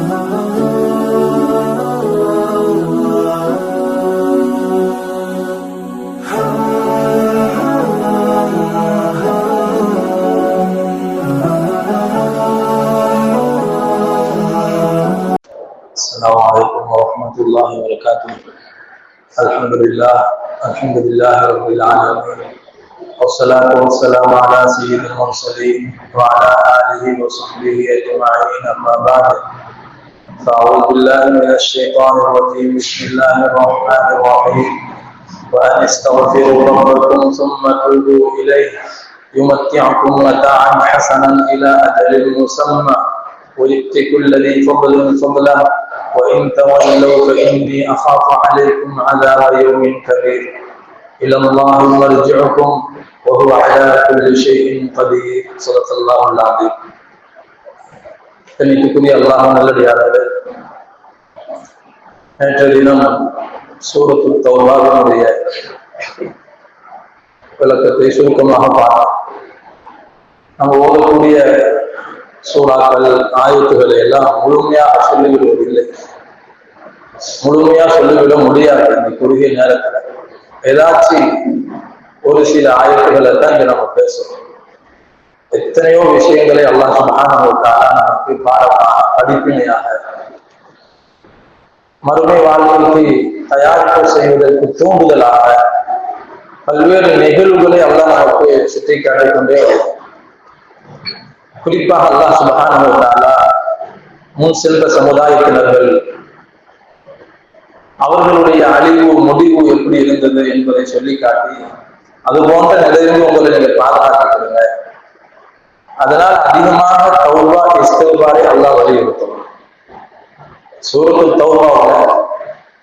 السلام عليكم ورحمة الله وبركاته. الحمد لله رب العالمين، والصلاة والسلام على سيد المرسلين وعلى آله وصحبه أجمعين، أما بعد، فأعوذ بالله من الشيطان الرجيم. بسم الله الرحمن الرحيم. وأن استغفروا ربكم ثم توبوا إليه يمتعكم متاعا حسنا إلى أجل مسمى ويؤتي كل ذي فضل فضله وإن تولوا فإني أخاف عليكم عذاب يوم كبير إلى الله مرجعكم وهو على كل شيء قدير. صدق الله العظيم. கண்ணியத்துக்குரிய அல்லாஹ் நல்லடியார்களே, நேற்றைய தினம் சூரத்து தௌபாவினுடைய விளக்கத்தை சுருக்கமாக பார்த்தோம். நம்ம ஓதக்கூடிய சூறாக்கள் ஆயத்துக்களை எல்லாம் முழுமையாக சொல்லிவிடுவதில்லை, முழுமையா சொல்லிவிட முடியாது. இந்த குறுகிய நேரத்துல ஏதாச்சும் ஒரு சில ஆயத்துக்களை தான் இங்க நம்ம பேசுறோம். எத்தனையோ விஷயங்களை அல்லாஹ் சுப்ஹானஹு வ தஆலா நமக்கு பாடமாக, படிப்பினையாக, மறுமை வாழ்க்கைக்கு தயாரிப்பு செய்வதற்கு தூண்டுதலாக பல்வேறு நிகழ்வுகளை அல்லாஹ் நமக்கு சுற்றி காட்டிக் கொண்டே. குறிப்பாக அல்லாஹ் சுப்ஹானஹு வ தஆலா முன் சென்ற சமுதாயத்தினர்கள் அவர்களுடைய அழிவு முடிவு எப்படி இருந்தது என்பதை சொல்லி காட்டி, அது போன்ற நிலையிலிருந்து உங்களை நீங்கள் பாதுகாத்துக்கிறீங்க. அதனால் அதிகமாக தௌபா இஸ்திக்பாரை அல்லாஹ் வலியுறுத்தும். சூரத்து தௌபாவுல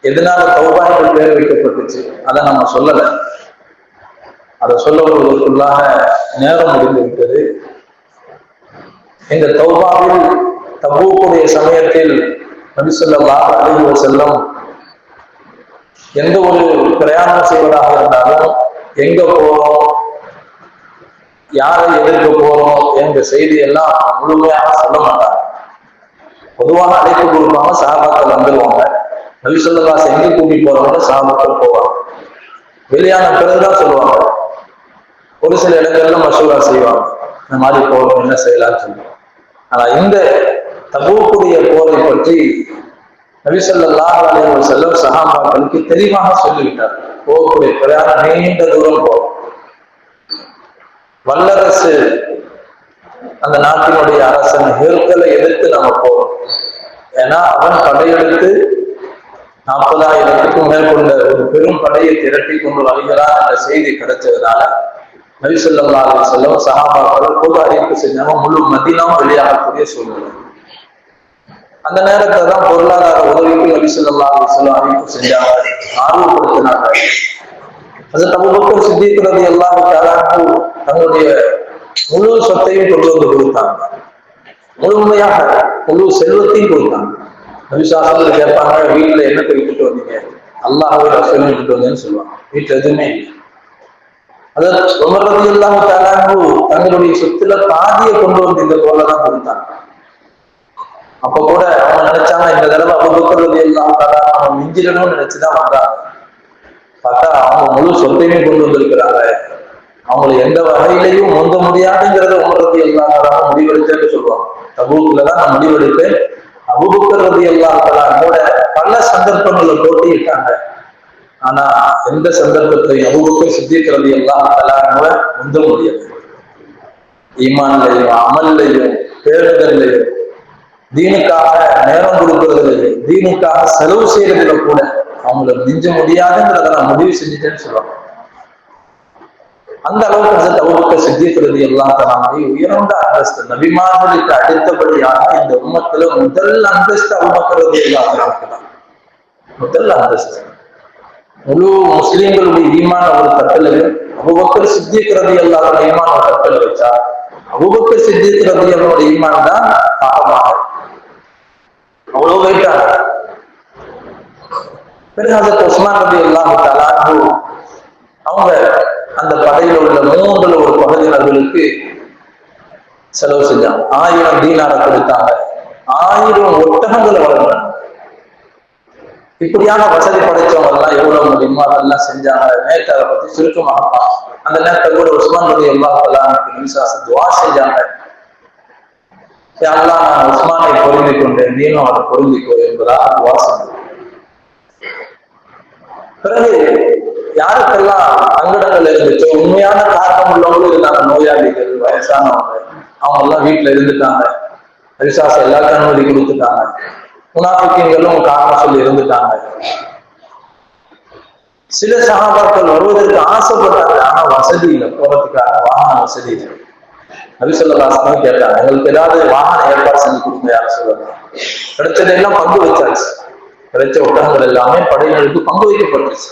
எதனால தௌபா என்று பெயர் வைக்கப்பட்டுச்சு அதை நம்ம சொல்லல. அதை சொல்லுவதற்குள்ளாக நேரம் முடிந்து விட்டது. இந்த தௌபாவில் தபூக்குடைய சமயத்தில் நபி ஸல்லல்லாஹு அலைஹி வஸல்லம் எந்த ஒரு பிரயாணம் செய்வதாக இருந்தாலும் எங்க போறோம், யாரை எதிர்க்க போறோம் என்ற செய்தி எல்லாம் முழுமையாக சொல்ல மாட்டாங்க. பொதுவாக அழைப்பு கொடுப்பாங்க, சஹாபாக்கள் வந்துருவாங்க. நபி ஸல்லல்லாஹு எங்க கூட்டி போறவங்க சஹாபாக்கள் போவாங்க. வெளியான பிறகுதான் சொல்லுவாங்க. ஒரு சில இடங்கள்ல மசூரா செய்வாங்க, இந்த மாதிரி போறோம் என்ன செய்யலாம்னு சொல்லுவாங்க. ஆனா இந்த தபூக்குடைய போரை பற்றி நபி ஸல்லல்லாஹு அலைஹி வஸல்லம் சஹாபாக்களுக்கு தெளிவாக சொல்லிவிட்டார். போகக்கூடிய பிரயாணம் நீண்ட தூரம் போகும். வல்லரசு அந்த நாட்டினுடைய அரசன் ஹெர்கலை எதிர்த்து நம்ம போறோம். ஏன்னா அவன் படையெடுத்து 40,000க்கும் மேற்கொண்ட ஒரு பெரும் படையை திரட்டி கொண்டு வருகிறான் என்ற செய்தி கிடைச்சதுனால நபி ஸல்லல்லாஹு அலைஹி வஸல்லம் சஹாபாக்கள் பொது அறிவிப்பு செஞ்சாங்க. முழு மதீனாவும் வெளியாகக்கூடிய சூழ்நிலை. அந்த நேரத்துல தான் பொருளாதார உதவிக்கு நபி ஸல்லல்லாஹு அலைஹி வஸல்லம் அறிவிப்பு செஞ்சாங்க, ஆர்வப்படுத்தினாங்க. ஹஜ்ரத் அபூபக்கர் சித்திக் ரலியல்லாஹு தஆலா தங்களுடைய முழு சொத்தையும் கொண்டு வந்து கொடுத்தாங்க. முழுமையாக முழு செல்வத்தையும் கொடுத்தாங்க. நபி ஸல்லல்லாஹு கேட்பாங்க, வீட்டுல என்னத்தை விட்டுட்டு வந்தீங்க? அல்லாஹ்வை ரசூலை விட்டுட்டு வந்தேன்னு சொல்லுவாங்க. வீட்டுல எதுவுமே இல்லை. அதாவது உமர் ரலியல்லாஹு தஆலா தங்களுடைய சொத்துல பாதியை கொண்டு வந்து இந்த போலதான் கொடுத்தாங்க. அப்ப கூட அவங்க நினைச்சாங்க, இந்த தடவை அபூபக்கர் ரலியல்லாஹு தஆலா அவங்க மிஞ்சிடணும்னு நினைச்சுதான் வந்தாங்க. பார்த்தா அவங்க முழு சொத்தையுமே கொண்டு வந்திருக்கிறாங்க. அவங்களை எந்த வகையிலையும் முந்த முடியாதுங்கிறத உமர் ரலியல்லாஹு தஆலா முடிவெடுத்தேன்னு சொல்லுவாங்க. தபூக்லதான் நான் முடிவெடுப்பேன். அபூபக்கர் ரலியல்லாஹு தஆலா கூட பல சந்தர்ப்பங்களை போட்டியிட்டாங்க. ஆனா எந்த சந்தர்ப்பத்தையும் அபூபக்கர் சித்திக் ரலியல்லாஹு தஆலா முந்த முடியாது. ஈமான்லையும் அமல்லையும் பேருதல்லையும் தீனுக்காக நேரம் கொடுக்கறதுலையும் தீனுக்காக செலவு செய்யறதுல கூட அவங்களை மிஞ்ச முடியாதுங்கிறத நான் முடிவு செஞ்சுட்டேன்னு சொல்லுவாங்க. அந்த அளவுக்கு ஹஜ்ரத் அபூபக்கர் சித்திக் ரலியல்லாஹு தஆலா உயர்ந்த அந்தஸ்து, நபிமார்களுக்கு அடுத்தபடியாக இந்த உம்மத்துல முதல் அந்தஸ்து அபூபக்கர் ரலியல்லாஹு தஆலா. முதல் அந்தஸ்து முழு முஸ்லிம்களுடைய ஈமான ஒரு தட்டலையும் அபூபக்கர் சித்திக் ரலியல்லாஹு தஆலா ஈமான ஒரு தட்டல வச்சா அபூபக்கர் சித்திக் ரலியல்லாஹு ஈமான் தான் பாரமாக அவ்வளவு வைத்தாங்க. பிறகு ஹஜ்ரத் உஸ்மான் ரலியல்லாஹு தஆலா அவங்க அந்த படையில உள்ள 3ல் ஒரு பகுதியினர்களுக்கு செலவு செஞ்சாங்க. 1000 தீனாரை கொடுத்தாங்க, 1000 ஒட்டகங்களை வளர்ந்தாங்க. இப்படியான வசதி படைச்சவங்க எல்லாம் எவ்வளவு முடியுமோ அதெல்லாம் செஞ்சாங்க. நேற்று அதை பத்தி சுருக்கமாக அந்த நேரத்தை கூட உஸ்மான் எல்லாத்தெல்லாம் விசுவாசம் துவா செஞ்சாங்க. எல்லாம் நான் உஸ்மானை பொருந்திக் கொண்டேன், நீனும் அதை பொருந்திக்கோ என்பதாக துவா செஞ்சாங்க. பிறகு யாருக்கெல்லாம் சங்கடங்கள் இருந்துச்சோ, உண்மையான காரணம் உள்ளவங்களும் இருந்தாங்க. நோயாளிகள், வயசானவங்க, அவங்க எல்லாம் வீட்டுல இருந்துட்டாங்க. விசுவாசம் எல்லாருக்கும் அனுமதி கொடுத்துட்டாங்க. முனாஃபிக்கீன்களும் காரணம் சொல்லி இருந்துட்டாங்க. சில சஹாபாக்கள் வருவதற்கு ஆசைப்பட்டாங்க, ஆனா வசதி இல்லை, போறதுக்காக வாகன வசதி இல்லை. நபி ஸல்லல்லாஹு அலைஹி வஸல்லம் கேட்டாங்க, எங்களுக்கு ஏதாவது வாகன ஏற்பாடு செஞ்சு கொடுங்க, யாரும் சொல்லலாம். கிடைச்சதெல்லாம் பங்கு வச்சாச்சு. கிடைச்ச ஒட்டகங்கள் எல்லாமே படையினருக்கு பங்கு வைக்கப்பட்டுச்சு.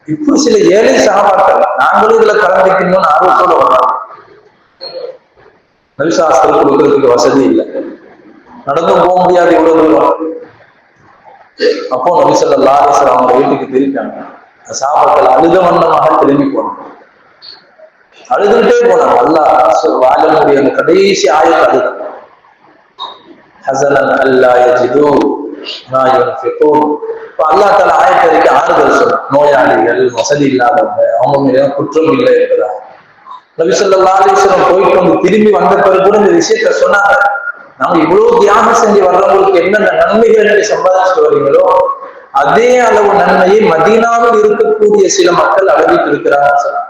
இப்படி சில ஏழை சஹாபாக்கள் நாங்களும் இதுல கலந்துக்கணும்னு ஆர்வத்தோட வர்றாங்க. நபி ஸல்லல்லாஹு கொடுக்கறதுக்கு வசதி இல்லை, நடந்தும் போக முடியாது இவ்வளவு தூரம். அப்போ நபி ஸல்லல்லாஹு அலைஹி வஸல்லம் அவங்க வீட்டுக்கு திரும்பிட்டாங்க. சஹாபாக்கள் அழுத வண்ணமாக திரும்பி போனாங்க. அழுதுகிட்டே போனாங்க. அல்லாஹ் வாழக்கூடிய அந்த கடைசி ஆயத்தை அழுதான். ஹஸனன் அல்லா யஜிது மா யுன்ஃபிகூன். இப்போ அல்லாஹ் தஆலா ஆயத்தை ஆறுதல் சொன்னான். நோயாளிகள், வசதி இல்லாதவங்க, அவங்க மீது குற்றம் இல்லை என்பதா. நபி ஸல்லல்லாஹு அலைஹி வஸல்லம் போயிட்டு வந்து திரும்பி வந்த பிறகு கூட இந்த விஷயத்த சொன்னாங்க. நாங்க இவ்வளவு தியாகம் செஞ்சு வர்றவங்களுக்கு என்னென்ன நன்மைகள் நீங்க சம்பாதிச்சுட்டு வரீங்களோ அதே அளவு நன்மையை மதீனாவில் இருக்கக்கூடிய சில மக்கள் அளவிட்டு இருக்கிறாங்கன்னு சொன்னாங்க.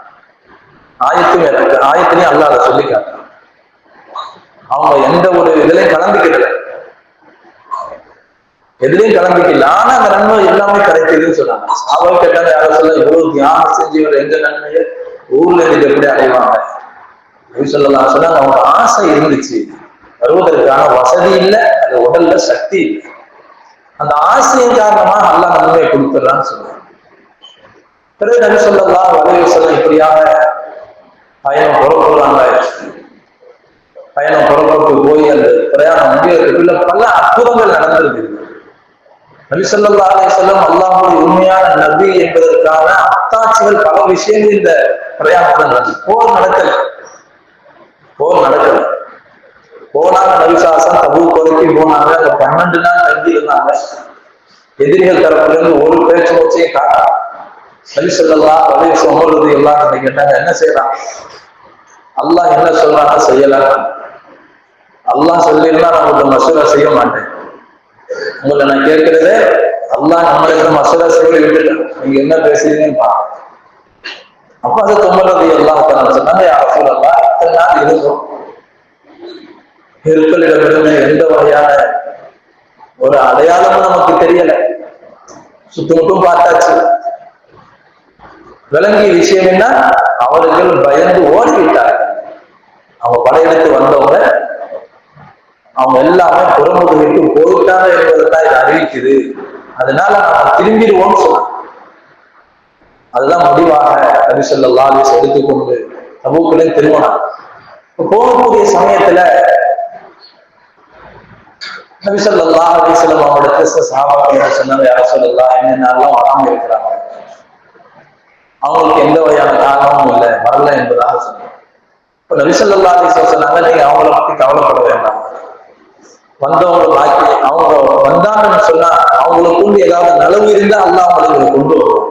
ஆயத்திலையும் அல்லாஹ் அதை சொல்லி காட்டுறாங்க. அவங்க எந்த ஒரு இதுலையும் கலந்துக்கிடல, எதுலையும் கலந்துக்கல, ஆனா அந்த நன்மை எல்லாமே கிடைக்குதுன்னு சொன்னாங்க. சாவை கேட்டாங்க, யாரும் சொல்ல இவ்வளவு தியாகம் செஞ்சு எந்த நன்மையை ஊர்ல இருந்து எப்படி அடைவாங்க அப்படின்னு சொல்லலாம். சொன்னாங்க அவங்க ஆசை இருந்துச்சு, வருவதற்கான வசதி இல்லை, அது உடல்ல சக்தி இல்லை. அந்த ஆசையின் காரணமாக அல்லாஹ் நன்மையை கொடுத்துடலான்னு சொல்லுவாங்க. பிறகு நபி ஸல்லல்லாஹு அலைஹி வஸல்லம் இப்படியாக பயணம் புறப்படுறாங்க. பயணம் புறப்பட்டு போய் அந்த பிரயாணம் முடியறதுக்குள்ள பல அற்புதங்கள் நடந்திருக்கு. நபி ஸல்லல்லாஹு அலைஹி வஸல்லம் அல்லாஹ்வுடைய உண்மையான நபி என்பதற்கான அத்தாட்சிகள் பல விஷயங்கள் இந்த பிரயாணத்தில் நடந்தது. போர் நடக்கல போனாங்க. நபிசாசன் தபூக் வரைக்கும் போனாங்க. அந்த 12 நாள் தங்கி இருந்தாங்க. எதிரிகள் தரப்புல இருந்து ஒரு பேச்சு வச்சையும் காட்டா. நபி ஸல்லல்லாஹு அலைஹி வஸல்லம் எல்லாம் கேட்டாங்க, என்ன செய்யலாம்? அல்லாஹ் என்ன சொல்றாங்க செய்யலாம். அல்லாஹ் சொல்லிருந்தா நான் உங்களை மசூரா செய்ய மாட்டேன். உங்களை நான் கேட்கறதே அல்லாஹ் நம்மளுக்கு மசூரா செய்ய விட்டுட்டேன், நீங்க என்ன பேசுறீங்கன்னு பாருங்க. அப்ப அதை தொம்பது எல்லாம் சொன்னாங்க, யார் சொல்லலாம் இத்தனை நாள் இருக்கும் மக்களிடமிருந்து எந்த வகையான ஒரு அடையாளமும் நமக்கு தெரியல. சுத்தமுட்டும் பார்த்தாச்சு. விளங்கிய விஷயம் என்ன, அவர்கள் பயந்து ஓடிவிட்டார்கள். அவங்க படையெடுத்து வந்தவங்க அவங்க எல்லாமே புறமுது விட்டு போயிட்டாங்க என்பதைத்தான் இது அறிவிக்குது. அதனால நம்ம திரும்பிடுவோம்னு சொன்னாங்க. அதுதான் முடிவாக நபி ஸல்லல்லாஹு அலைஹி வஸல்லம் எடுத்துக்கொண்டு தபூக்கிலே திரும்பினாங்க. போகக்கூடிய சமயத்துல நபி ஸல்லல்லாஹு அலைஹி வஸல்லம் அவங்களுடைய சஹாபாக்கள் சொன்னாங்க, யா ரசூலல்லாஹ் என்னென்னலாம் வராம இருக்கிறாங்க, அவங்களுக்கு எந்த வகையான காரணமும் இல்லை, வரல என்பதாக சொன்னாங்க. இப்ப நபி ஸல்லல்லாஹு அலைஹி வஸல்லம் சொன்னாங்க, நீங்க அவங்கள பத்தி கவலைப்பட வேண்டாம், வந்தவங்க பாக்கி அவங்க வந்தாங்கன்னு சொன்னா அவங்களை கொண்டு ஏதாவது நலவு இருந்தா அல்லாஹ் அவங்களை கொண்டு வருவோம்.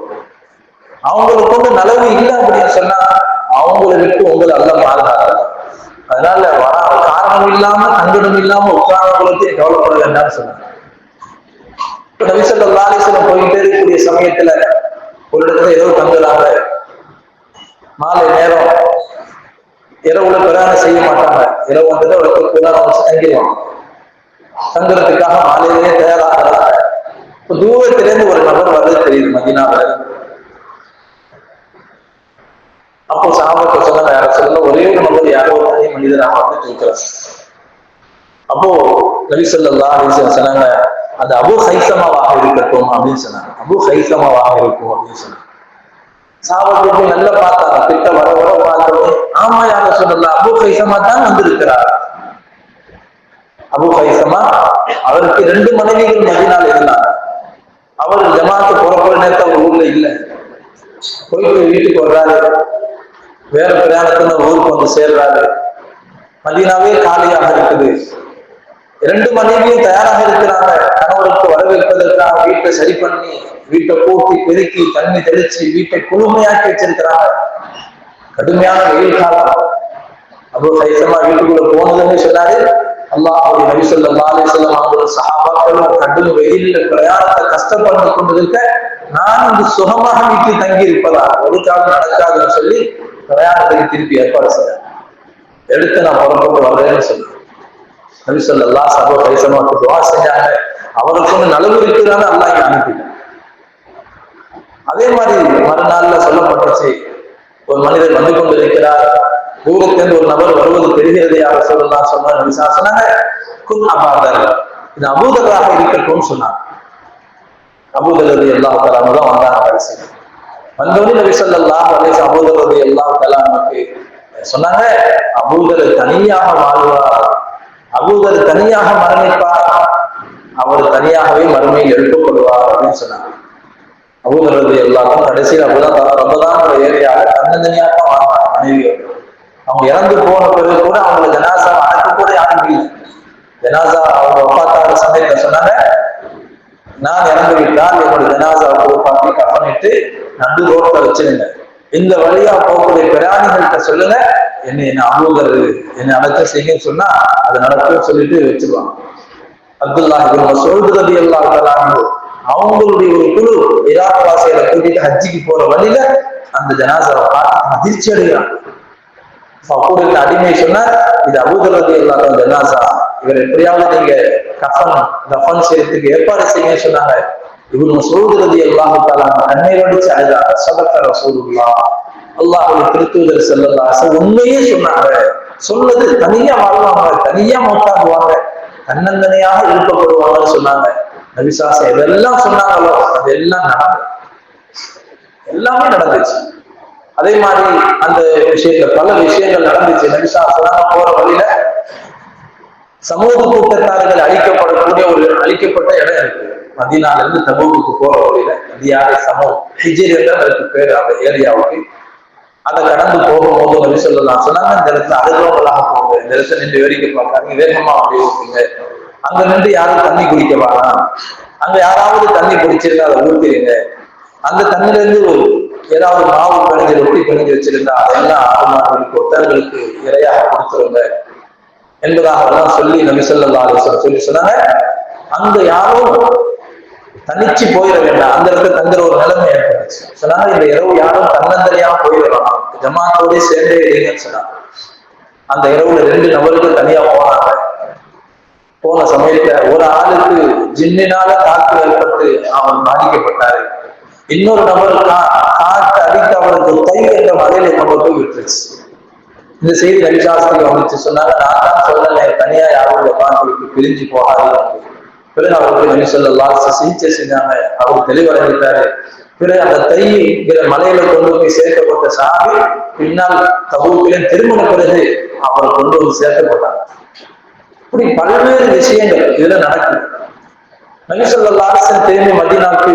அவங்களை கொண்டு நலவு இல்லை அப்படின்னு சொன்னா அவங்களை விட்டு உங்களை அல்லாஹ் பாதுகாக்க. அதனால வராத காரணம் இல்லாம சங்கடம் இல்லாம உட்கார்ந்தவங்களுக்கு கவலைப்பட வேண்டாம்னு சொன்னாங்க. இப்ப நபி ஸல்லல்லாஹு அலைஹி வஸல்லம் போயிட்டே இருக்கக்கூடிய சமயத்துல ஒரு இடத்துல ஏதோ தங்குறாங்க. மாலை நேரம், இரவுல பிரயாணம் செய்ய மாட்டாங்க. இரவு வந்துட்டு ஒரு கூடாரம் வச்சு தங்கிடுவாங்க. தங்குறதுக்காக மாலையிலேயே தயாராகிறாங்க. இப்ப தூரத்திலேருந்து ஒரு நபர் வர்றது தெரியுது மதீனாவுல. அப்போ சஹாபாக்கள் சொன்னாங்க, யார சொல்ல ஒரே ஒரு நபர் யாரோ தனி மனிதராக வந்து கேட்கிறாங்க. அப்போ நபி ஸல்லல்லாஹு அலைஹி வஸல்லம் சொன்னாங்க, அது அபூ ஹைஸமாவாக இருக்கட்டும் அப்படின்னு சொன்னாங்க. அபூ ஹைஸமாவாக இருக்கும் அப்படின்னு சொன்னாங்க. சஹாபாக்கள் நல்லா பார்த்தாங்க, கிட்ட வர பார்த்தோம். ஆமா யார சொல்லலாம், அபூ ஹைஸமா தான் வந்திருக்கிறார். அபூ ஹைஸமா, அவருக்கு 2 மனைவிகள் மதீனால இருந்தாங்க. அவர் ஜமாத்து புறப்பட நேரத்தை அவர் ஊர்ல இல்லை. போயிட்டு வீட்டுக்கு வர்றாரு. வேற பிரயாணத்துல ஊருக்கு வந்து சேர்றாரு. மதீனாவே காலியாக இருக்குது. 2 மனைவியும் தயாராக இருக்கிறாங்க. கணவருக்கு வரவேற்பதற்காக வீட்டை சரி பண்ணி, வீட்டை கூட்டி பெருக்கி தண்ணி தெளிச்சு வீட்டை குளுமையாக்கி வச்சிருக்கிறாங்க. கடுமையான வெயில் காலம். அபூ ஹைஸமா வீட்டுக்குள்ள போனதுன்னு சொன்னாரு, அல்லாஹ்வுடைய நபி ஸல்லல்லாஹு அலைஹி வஸல்லம் அவர்கள் சஹாபாக்களும் கடும் வெயிலில் பிரயாணத்தை கஷ்டப்பட்டு கொண்டிருக்க, நான் இங்கு சுகமாக வீட்டில் தங்கி இருப்பதா ஒரு காலம் நடக்காதுன்னு சொல்லி பிரயாணத்துக்கு திருப்பி ஏற்பாடு செய்யறேன். எடுத்து நான் புறப்பட்டு வர்றேன்னு சொல்லி நபி ஸல்லல்லாஹு அபூ ஹைஸமாவுக்கு துஆ செஞ்சாங்க. அவருக்கு நலவு இருக்குதான்னு அல்லாஹ் அனுப்பிட்டான். அதே மாதிரி மறுநாள்ல சொல்லப்பட்டுச்சு, ஒரு மனிதர் வந்து கொண்டிருக்கிறார், தூரத்திலிருந்து ஒரு நபர் வருவது தெரிகிறது, யார சொல்லலாம் சொன்னார். நபிசா சொன்னாங்க, குன் அபூதர், இது அபூதராக இருக்கட்டும் சொன்னாங்க. அபூதர் ரலியல்லாஹு தஆலா தான் வந்தாங்க. கடைசி வந்தோடனே நபி ஸல்லல்லாஹு அலைஹி வஸல்லம் அபூதர் ரலியல்லாஹு தஆலாவுக்கு சொன்னாங்க, அபூதர் தனியாக வாழ்வார், அபூதர் தனியாக மரணிப்பார், அவர் தனியாகவே மறுமையில் எழுப்பப்படுவார் அப்படின்னு சொன்னாங்க. அபூதர் ரலியல்லாஹு கடைசியில் அப்பதான் ரமதான் ஏரியால தன்னந்தனியாக வாழ்ந்தாங்க மனைவியோடு. அவங்க இறந்து போன பிறகு கூட அவங்கள ஜனாசா அடக்க கூட யாரும் இல்லை. ஜனாசா அவங்க ஒப்பாத்தார சமயத்துல சொன்னாங்க, நான் இறந்து விட்டால் என்னோட ஜனாசாவை பார்த்து கப்பனிட்டு நடு ரோட்ல வச்சிருங்க, இந்த வழியா போகக்கூடிய பிரயாணிகள்கிட்ட சொல்லுங்க, என்ன அபூதர் என்னை அடக்கம் செய்யுன்னு சொன்னா அதை நடக்கும் சொல்லிட்டு வச்சிருவாங்க. அப்துல்லாஹ் இப்னு மஸ்ஊத் ரலியல்லாஹு தஆலா அவங்களுடைய ஒரு குழு ஈராக் வாசிகளை கூட்டிட்டு ஹஜ்ஜிக்கு போற வழியில அந்த ஜனாசாவை பார்த்து அதிர்ச்சி அடைகிறாங்க. அப்போது இந்த அடிமை சொன்னார், இது அபூதர் ரலியல்லாஹு அன்ஹு ஜனாசா, இவர் எப்படியாவது நீங்க கஃபன் செய்யறதுக்கு ஏற்பாடு செய்யுன்னு சொன்னாங்க. இப்னு மஸ்ஊத் ரலியல்லாஹு தஆலா கண்ணீர் வடிச்சு அழுதார். ஸல்லல்லாஹு ரசூலுல்லாஹ், அல்லாஹ்வுடைய திருத்தூதர் ஸல்லல்லாஹு அலைஹி வஸல்லம் உண்மையே சொன்னாங்க. சொன்னது தனியா வாழ்வாங்க, தனியா மௌத்தாகுவாங்க, தன்னந்தனியாக எழுப்பப்படுவாங்கன்னு சொன்னாங்க. நபிசாசம் எதெல்லாம் சொன்னாங்களோ அதெல்லாம் நடந்தது, எல்லாமே நடந்துச்சு. அதே மாதிரி அந்த விஷயத்துல பல விஷயங்கள் நடந்துச்சு. நபிசாசம் போற வழியில சமூக கூட்டத்தார்கள் அழிக்கப்பட்ட இடம் இருக்கு. மதீனால இருந்து தபூக்கு போற வழியில இந்தியாவை சமூக ஹிஜ்ர் இருக்கு பேரு அந்த ஏரியாவுக்கு. அதை கடந்து போகும்போது நபி ஸல்லல்லாஹு சொன்னாங்க, இந்த இடத்துல அழுகிறவங்களாக போங்க, இந்த இடத்துல நின்று வேடிக்கை பார்க்காங்க, வேகமா அப்படியே ஓட்டுங்க, அங்க நின்று யாரும் தண்ணி குடிக்க வேணாம், அங்க யாராவது தண்ணி குடிச்சிருந்தா அதை ஊத்திடுங்க, அந்த தண்ணில இருந்து ஏதாவது மாவு பிணைஞ்சு ரொட்டி பிணைஞ்சு வச்சிருந்தா அதெல்லாம் ஆடுமாடுகளுக்கு ஒட்டர்களுக்கு இரையாக கொடுத்துருங்க என்பதாக சொல்லி நபி ஸல்லல்லாஹு அலைஹி வஸல்லம் சொல்லி சொன்னாங்க. அங்க யாரும் தனிச்சு போயிட வேண்டாம், அந்த இடத்துல தங்குற ஒரு நிலைமை ஏற்படுச்சு. சொன்னாங்க, இந்த இரவு யாரும் தன்னந்தனியாக போயிடலாம், ஜமாத்தோட சேர்ந்தே இல்லைங்கன்னு சொன்னாங்க. அந்த இரவுல 2 நபர்கள் தனியா போனாங்க. போன சமயத்துல ஒரு ஆளுக்கு ஜின்னினால தாக்கு ஏற்பட்டு அவன் பாதிக்கப்பட்டாரு. இன்னொரு நபர் காற்று அடித்து அவருக்கு கை என்ற மலையில கொண்டு போய் விட்டுருச்சு. இந்த செய்தி நபிசாஸ்திரி வந்துச்சு. சொன்னாங்க, நான் தான் சொல்லலை, தனியா யாரும் ஜமாத்துக்கு பிரிஞ்சு போகாது. பிறகு அவருக்கு நபி ஸல்லல்லாஹு அலைஹி வஸல்லம் சிகிச்சை செஞ்சாங்க. அவர் தெளிவடைந்தாரு. பிறகு அந்த தைங்கிற மலையில கொண்டு போய் சேர்க்கப்பட்ட சாமி பின்னால் தபூக்கிலே திருமண பிறகு அவரை கொண்டு வந்து சேர்க்கப்பட்டாங்க. இப்படி பல்வேறு விஷயங்கள் இதுல நடக்குது. நபி ஸல்லல்லாஹு அலைஹி வஸல்லம் திரும்பி மதீனாவுக்கு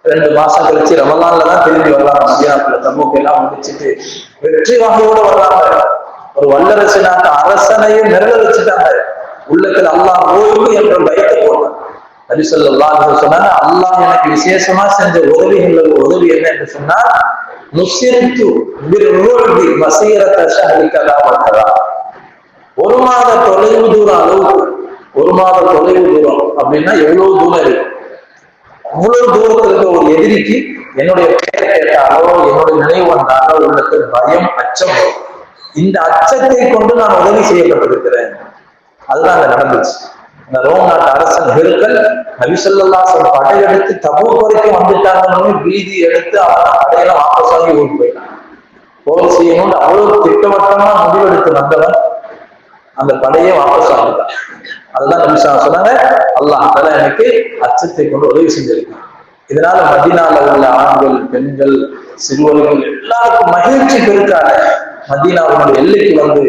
2 மாசம் கழிச்சு ரமலான்ல தான் திரும்பி வர்றாங்க. மதீனாவுக்குள்ள தபூக் எல்லாம் முடிச்சுட்டு வெற்றி வாகையோட வர்றாங்க. ஒரு வல்லரசு நாட்டு அரசனையும் நிரல வச்சுட்டாங்க. உள்ளத்துல அல்லாஹ் ஓய்வு என்ற பயத்தை போட்டாங்க. நபி ஸல்லல்லாஹு அலைஹி வஸல்லம் சொன்னாங்க, அல்லாஹ் எனக்கு விசேஷமா செஞ்ச உதவி என்ன என்று சொன்னால், நுஸிர்து பிர்ருஹி மஸீரத ஷஹரி கதா வ கதா, 1 மாத தொலைவு தூரம் அளவுக்கு, 1 மாத தொலைவு தூரம் அப்படின்னா எவ்வளவு தூரம் இருக்கு, அவ்வளவு தூரத்தில் இருக்க ஒரு எதிரிக்கு என்னுடைய பெயரை கேட்டாலோ என்னுடைய நினைவு வந்தாலோ உள்ளது பயம், அச்சம். இந்த அச்சத்தை கொண்டு நான் உதவி செய்யப்பட்டிருக்கிறேன். அதுதான் அங்க நடந்துச்சு. இந்த ரோம் நாட்டு அரசன் ஹெர்கல் நபி ஸல்லல்லாஹு அலைஹி வஸல்லம் படையெடுத்து தபூக் வரைக்கும் வந்துட்டாங்கன்னு பீதி எடுத்து அவன் படையெல்லாம் வாபஸ் வாங்கி ஊருக்கு போயிட்டான். போர் செய்யணும்னு அவ்வளவு திட்டவட்டமா முடிவெடுத்து வந்தவன் அந்த படையை வாபஸ் வாங்கிட்டான். அதுதான் நபி ஸல்லல்லாஹு அலைஹி வஸல்லம் சொன்னாங்க, அல்லாஹ் தஆலா எனக்கு அச்சத்தை கொண்டு உதவி செஞ்சிருக்கான். இதனால மதீனால உள்ள ஆண்கள், பெண்கள், சிறுவர்கள் எல்லாருக்கும் மகிழ்ச்சி பெருக்காக மதீனாவுடைய எல்லைக்கு வந்து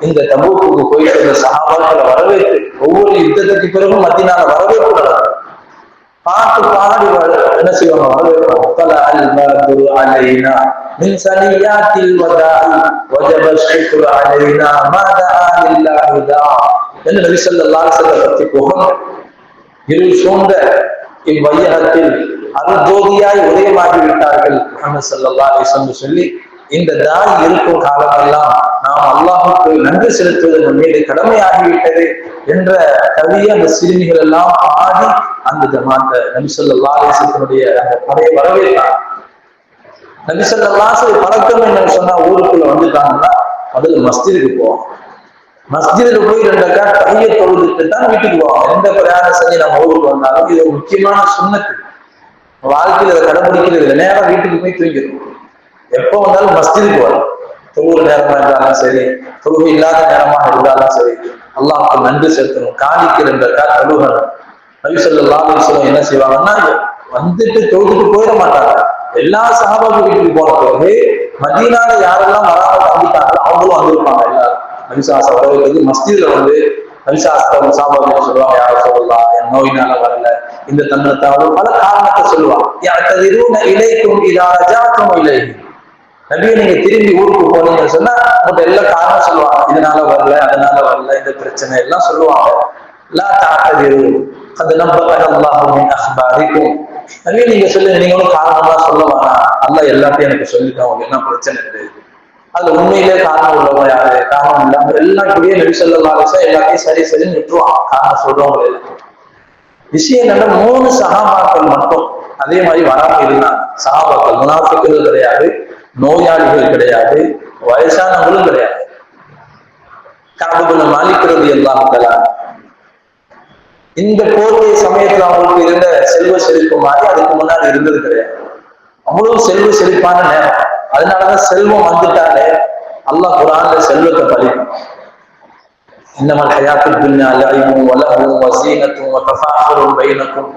இந்த தபூக்கு போயிட்டு இந்த சஹாபாக்களை வரவேற்று ஒவ்வொரு யுத்தத்துக்கு பிறகும் மதீனால வரவேற்பு நடக்கும். பாட்டு பாடி என்ன செய்வாங்க, வரவேற்பாங்க. என்று நபி ஸல்லல்லாஹு அலைஹி வஸல்லம் பற்றி புகழ் இருள் சூழ்ந்த இவ்வையகத்தில் அருஜோதியாய் உதயமாகிவிட்டார்கள் முஹம்மது ஸல்லல்லாஹு அலைஹி வஸல்லம் சொல்லி, இந்த தாய் இருக்கும் காலமெல்லாம் நாம் அல்லாஹுக்கு நன்றி செலுத்துவது நம் மீது கடமையாகிவிட்டது என்ற கவியை அந்த சிறுமிகள் எல்லாம் பாடி அந்த ஜமாத்த நபி ஸல்லல்லாஹு அலைஹி வஸல்லமுடைய அந்த படையை வரவேற்றார். நபி ஸல்லல்லாஹு அலைஹி வஸல்லம் பழக்கம் என்னன்னு சொன்னா, ஊருக்குள்ள வந்துட்டாங்கன்னா முதல்ல மஸ்ஜிதுக்கு போவோம். மஸ்ஜிதுல போய் 2 ரக்காத் தஹிய்யத் தொழுதுட்டு தான் வீட்டுக்கு போவோம். எந்த பிரயாணம் செஞ்சு நம்ம ஊருக்கு வந்தாலும் இது ஒரு முக்கியமான சுன்னத்து. வாழ்க்கையில் அதை கடைபிடிக்கிறது இல்லை. நேரம் வீட்டுக்கு போய் தூங்கிடும். எப்போ வந்தாலும் மஸ்ஜிதுக்கு வரும். தொழுகிற நேரமா இருந்தாலும் சரி, தொழுகை இல்லாத நேரமாக இருந்தாலும் சரி, அல்லாஹ்வுக்கு நன்றி செலுத்தணும். காணிக்கு 2 ரக்காத் தொழுகணும். நபி ஸல்லல்லாஹு அலைஹி வஸல்லம் என்ன செய்வாங்கன்னா, வந்துட்டு தொழுதுட்டு போயிட மாட்டாங்க. எல்லா சஹாபாக்கள் வீட்டுக்கு போன பிறகு மதீனால யாரெல்லாம் வராம வந்துட்டாங்களோ அவங்களும் வந்திருப்பாங்க. எல்லாரும் நபிசாச வரவேற்றது மஸ்ஜிதுல வந்து நபிசாஸ்திரம் சாபாக்கள் சொல்லுவாங்க, யார சொல்லலாம், என் நோயினால வரல, இந்த தன்னத்தாலும் பல காரணத்தை சொல்லுவாங்க. இலைக்கும் இதாஜாக்கும் இல்லை, நபியை நீங்க திரும்பி ஊருக்கு போனீங்கன்னு சொன்னா உங்கள்கிட்ட எல்லா காரணம் சொல்லுவாங்க. இதனால வரல, அதனால வரல, இந்த பிரச்சனை எல்லாம் சொல்லுவாங்க. லா தாத்ததிரு அது நம்பகல்லாஹும் நபியை நீங்க சொல்லுங்க, நீங்களும் காரணம்லாம் சொல்ல வேணாம், அல்லாஹ் எல்லாத்தையும் எனக்கு சொல்லிட்டோம், உங்களுக்கு என்ன பிரச்சனை இருக்கு, அது உண்மையிலே காரணம் உள்ளவங்க யாரு, காரணம் இல்லாம எல்லாம் கூடிய நபி ஸல்லல்லாஹு அலைஹி வஸல்லம் எல்லாத்தையும் சரி சரின்னு விட்டுருவாங்க. காரணம் சொல்றவங்க எல்லாம். விஷயம் என்னன்னா 3 சஹாபாக்கள் மட்டும் அதே மாதிரி வராம இருந்தாங்க. சஹாபாக்கள் முனாஃபிக்குகள் கிடையாது, நோயாளிகள் கிடையாது, வயசானவங்களும் கிடையாது. கஅப் இப்னு மாலிக் ரலியல்லாஹு தஆலா இந்த போர்வை சமயத்துல அவங்களுக்கு இருந்த செல்வ செழிப்பு மாதிரி அதுக்கு முன்னாடி இருந்தது கிடையாது. அவ்வளவு செல்வ செழிப்பான நேரம். அதனாலதான் செல்வம் வந்துட்டாலே அல்லாஹ் குர்ஆன்ல செல்வத்தை பழிக்கும். இன்னமல் ஹயாத்துத் துன்யா லஅிபுன் வ லஹ்வும் வ ஸீனத்துன் வ தஃபாஹுருன் பைனக்கும்.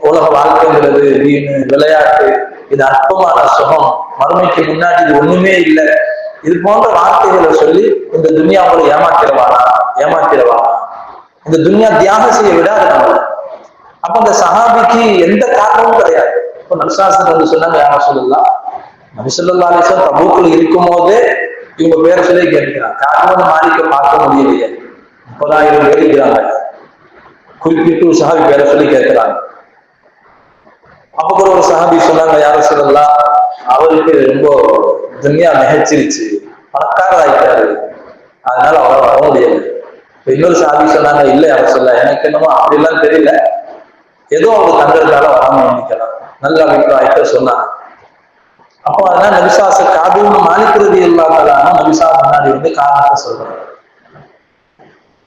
உலக வாழ்க்கைங்கிறது வீண், விளையாட்டு, இது அற்பமான சுகம், மறுமைக்கு முன்னாடி இது ஒண்ணுமே இல்லை, இது போன்ற வார்த்தைகளை சொல்லி இந்த துன்யாவோட ஏமாத்திரவானா இந்த துன்யா தியாகம் செய்ய விடாது நம்ம. அப்ப அந்த சஹாபிக்கு எந்த காரணமும் கிடையாது. இப்ப நபிசாஸ்திரம் வந்து சொன்னாங்க, யார சொல்லலாம், நபி ஸல்லல்லாஹு அலைஹி வஸல்லம் தபூக்ல இருக்கும் போதே இவங்க பேரை சொல்லி கேட்கிறாங்க. காரணம் மாலிக்க பார்க்க முடியலையே, 30,000 பேர் இருக்கிறாங்க, குறிப்பிட்டு ஒரு சஹாபி பேரை சொல்லி கேட்கிறாங்க. அப்ப கூட ஒரு சஹாபி சொன்னாங்க, யார சொல்லலாம், அவருக்கு ரொம்ப துன்யா நகைச்சிருச்சு, பணக்காரர் ஆயிட்டாரு, அதனால அவரை வர முடியாது. இன்னொரு சஹாபி சொன்னாங்க, இல்லை யார சொல்ல, எனக்கு என்னமோ அப்படிலாம் தெரியல, ஏதோ அவங்க தங்கறதால வராம நினைக்கலாம், நல்ல அபிப்பிராயத்தை சொன்னாங்க. அப்போ அதனால நபிசாச காபின்னு மாலிக்கிறது இல்லாததான நபிசா முன்னாடி வந்து காரணத்தை சொல்றாங்க.